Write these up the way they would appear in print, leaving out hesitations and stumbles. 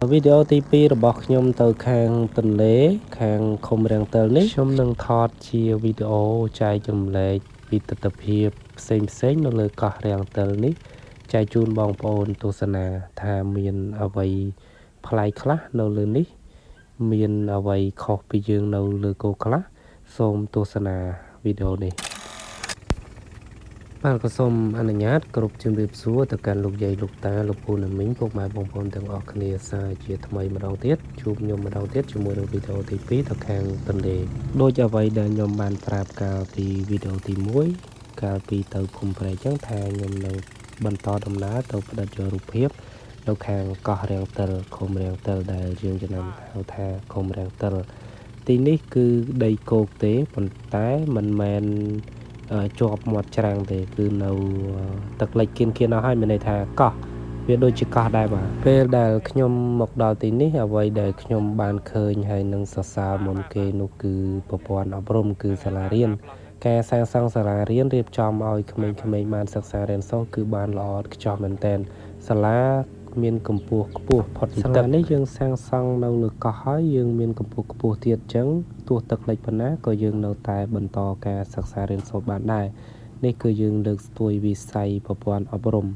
វីដេអូទី2របស់ខ្ញុំទៅខាងទន្លេខាងឃុំរាំងទិលនេះខ្ញុំនឹងថតជាវីដេអូចែកចម្លែកពីទស្សនភាពផ្សេងៗនៅលើកោះរាំងទិលនេះចែកជូនបងប្អូនទស្សនាថាមានអ្វីប្លែកខ្លះនៅលើនេះមានអ្វីខុសពីយើងនៅលើគោកខ្លះសូមទស្សនាវីដេអូនេះបាទក៏សូមអនុញ្ញាតគ្រប់ជំរាបសួរទៅកាន់លោកយាយលោកតាលោកពូនិងមីងពុកម៉ែបងប្អូនទាំងអស់គ្នាសាជាថ្មីម្ដងទៀតជួបខ្ញុំម្ដងទៀតជាមួយនឹងវីដេអូទី2ទៅខាងទន្លេដូចអ្វីដែលខ្ញុំបានប្រាប់កាលពីវីដេអូទី1កាលពីទៅភូមិព្រែកចឹងថាខ្ញុំនៅបន្តដំណើរទៅផ្ដិតយករូបភាពនៅខាងកោះរាំងទិលឃុំរាំងទិលដែលយើងចំណាំហៅថាឃុំរាំងទិលទីនេះគឺដីគោកទេប៉ុន្តែមិនមែនជាប់មាត់ច្រាំងទេគឺនៅទឹកលិចគៀនអស់ហើយមានន័យថាកោះវាដូចជាកោះដែរបាទពេលដែលខ្ញុំមកដល់ទីនេះអ្វីដែលខ្ញុំបានឃើញហើយនឹងសរសើរមុនគេនោះគឺប្រព័ន្ធអប់រំគឺសាលារៀនការសាងសង់សាលារៀនរៀបចំឲ្យក្មេងៗបានសិក្សារៀនសូត្រគឺបានល្អឥតខ្ចោះមែនទែនសាលាមានកម្ពស់ខ្ពស់ផុតពីទឹកនេះយើងសាងសង់នៅលើកោះហើយយើងមានកម្ពស់ខ្ពស់ទៀតអញ្ចឹងទោះទឹកលិចប៉ុណ្ណាក៏យើងនៅតែបន្តការសិក្សារៀនសូត្របានដែរនេះគឺយើងលើកស្ទួយវិស័យប្រព័ន្ធអប់រំ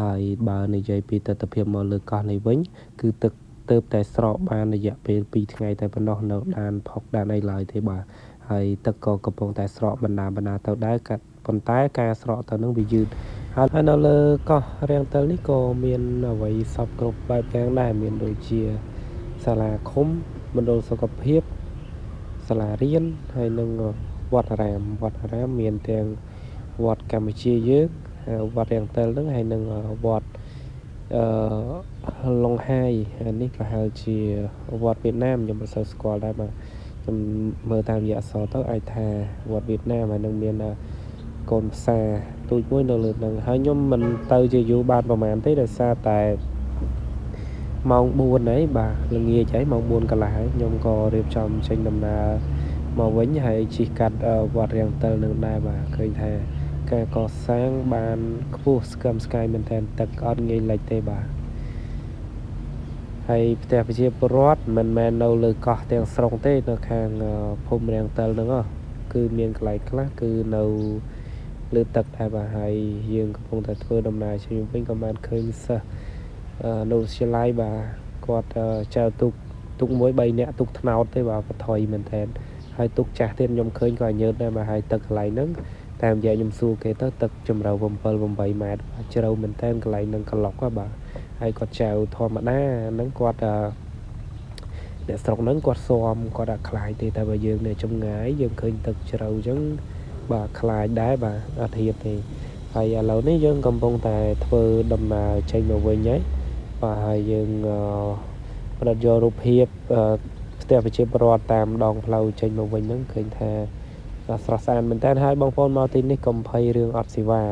ហើយបើនិយាយពីទស្សនវិជ្ជាមកលើកោះនេះវិញគឺទឹកទៅតែស្រកបានរយៈពេល2ថ្ងៃតែប៉ុណ្ណោះនៅដានផុកដានអីឡើយទេបាទហើយទឹកក៏កំពុងតែស្រកបណ្ដាទៅដែរប៉ុន្តែការស្រកទៅនឹងវាយឺតហើយនៅលើកោះរាំងទិលនេះក៏មានអ្វីសពគ្រប់បែបយ៉ាងដែរមានដូចជាសាលាឃុំមណ្ឌលសុខភាពសាលារៀនហើយនិងវត្តអារាមមានទាំងវត្តកម្ពុជាយើងវត្តរាំងទិលហ្នឹងហើយនិងវត្តលង្ហាយនេះប្រហែលជាវត្តវៀតណាមខ្ញុំមិនសូវស្គាល់ដែរបាទខ្ញុំមើលតាមរយៈអក្សរទៅអាចថាវត្តវៀតណាមហើយនឹងមានកូនផ្សារទូចមួយនៅលើហ្នឹងហើយខ្ញុំមិនទៅជាយូរបានប្រហែលទេដោយសារតែម៉ោង4ហើយបាទល្ងាចហើយម៉ោង4កន្លះហើយខ្ញុំក៏រៀបចំចេញដំណើរមកវិញហើយជិះកាត់វត្តរាំងទិលនឹងដែរបាទឃើញថាការកសាងបានខ្ពស់ស្កឹមស្កាយមែនទែនទឹកអត់ងាយលិចទេបាទហើយផ្ទះប្រជាពលរដ្ឋមិនមែននៅលើកោះទាំងស្រុងទេនៅខាងភូមិរាំងទិលហ្នឹងគឺមានកន្លែងខ្លះគឺនៅលើទឹកដែរបាទហើយយើងកំពុងតែធ្វើដំណើរជិះវិញក៏បានឃើញសិស្សនៅវិទ្យាល័យបាទគាត់ចែវទុកមួយ3នាក់ទុកថ្នោតទេបាទបថុយមែនទែនហើយទុកចាស់ទៀតខ្ញុំឃើញក៏ញើតដែរបាទហើយទឹកកន្លែងហ្នឹងតាមរយៈខ្ញុំសួរគេទៅទឹកជម្រៅ7-8ម៉ែត្រជ្រៅមែនទែនកន្លែងហ្នឹងក្លុកបាទហើយគាត់ចែវធម្មតាហ្នឹងគាត់អ្នកស្រុកហ្នឹងគាត់ស៊ាំគាត់អត់ខ្លាចទេតែបើយើងនៅចម្ងាយយើងឃើញទឹកជ្រៅអញ្ចឹងបាទខ្លាចដែរបាទអត់ហ៊ានទេហើយឥឡូវនេះយើងកំពុងតែធ្វើដំណើរចេញមកវិញហើយបាទហើយយើងផ្ដិតយករូបភាពផ្ទះប្រជាពលរដ្ឋតាមដងផ្លូវចេញមកវិញហ្នឹងឃើញថាស្រស់ស្អាតមែនតើហើយបងប្អូនមកទីនេះកុំភ័យរឿងអត់សេវា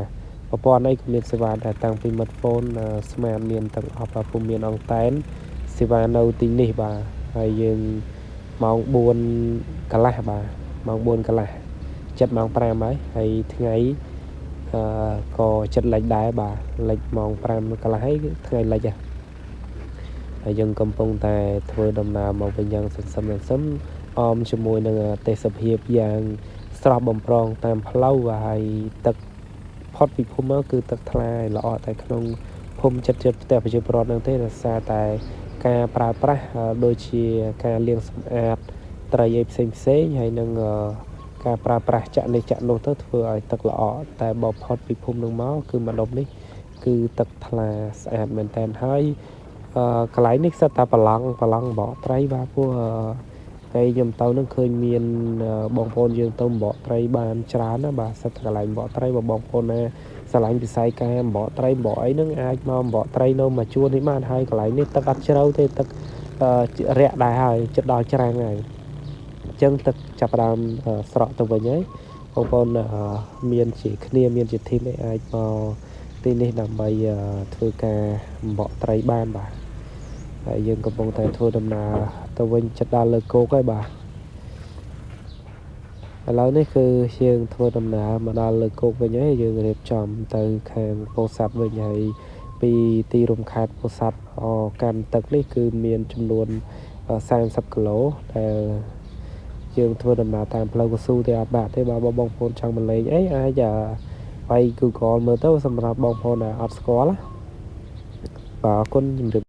ប្រព័ន្ធអីក៏មានសេវាដែរតាំងពីមាត់ហ្វូនស្មាតមានទាំងអស់ពុំមានអង្តែនសេវានៅទីនេះបាទហើយយើងម៉ោង4កន្លះបាទម៉ោង4កន្លះចិត្តម៉ោង5ហើយថ្ងៃក៏ចិត្តលិចដែរបាទលិចម៉ោង5កន្លះហើយថ្ងៃលិចហើយយើងកំពុងតែធ្វើដំណើរមកវិញយ៉ាងសន្សំអមជាមួយនឹងទេសភាពយ៉ាងស្រស់បំព្រងតាមផ្លូវហើយទឹកផុតពីភូមិមកគឺទឹកថ្លាល្អតែក្នុងភូមិចិត្តផ្ទះប្រជាពលរដ្ឋនឹងទេដោយសារតែការប្រើប្រាស់ដូចជាការលាងសម្អាតត្រីឯផ្សេងហើយនឹងការប្រើប្រាស់ចាក់នេះចាក់នោះទៅធ្វើឲ្យទឹកល្អតែបើផុតពីភូមិនឹងមកគឺម្ដុំនេះគឺទឹកថ្លាស្អាតមែនតើហើយកន្លែងនេះសិតតែប្រឡងបកត្រីបាទព្រោះពេលខ្ញុំទៅនឹងឃើញមានបងប្អូនយើងទៅបកត្រីបានច្រើនណាបាទសិតតែកន្លែងបកត្រីបងប្អូនណាស្រឡាញ់វិស័យការបកត្រីបកអីហ្នឹងអាចមកបកត្រីនៅមួយជួរនេះបានហើយកន្លែងនេះទឹកអត់ជ្រៅទេទឹករាក់ដែរហើយចិត្តដល់ច្រាំងហើយអញ្ចឹងទឹកចាប់ផ្ដើមស្រកទៅវិញហើយបងប្អូនមានជាគ្នាមានជាធីមអាចមកទីនេះដើម្បីធ្វើការបកត្រីបានបាទហើយយើងកំពុងតែធ្វើដំណើរទៅវិញចិត្តដល់លើគោកហើយបាទឥឡូវនេះគឺយើងធ្វើដំណើរមកដល់លើគោកវិញហើយយើងរៀបចំទៅខាងពោធិ៍សាត់វិញហើយ ពីទីរំខាត់ពោធិ៍សាត់កាន់ទឹកនេះគឺមានចំនួន30 គីឡូដែលយើងធ្វើដំណើរតាមផ្លូវកស៊ូទេអត់បាក់ទេបើបងប្អូនចង់មកលេងអីអាចវាយ Google មើលទៅសម្រាប់បងប្អូនដែលអត់ស្គាល់បាទអរគុណជំរាប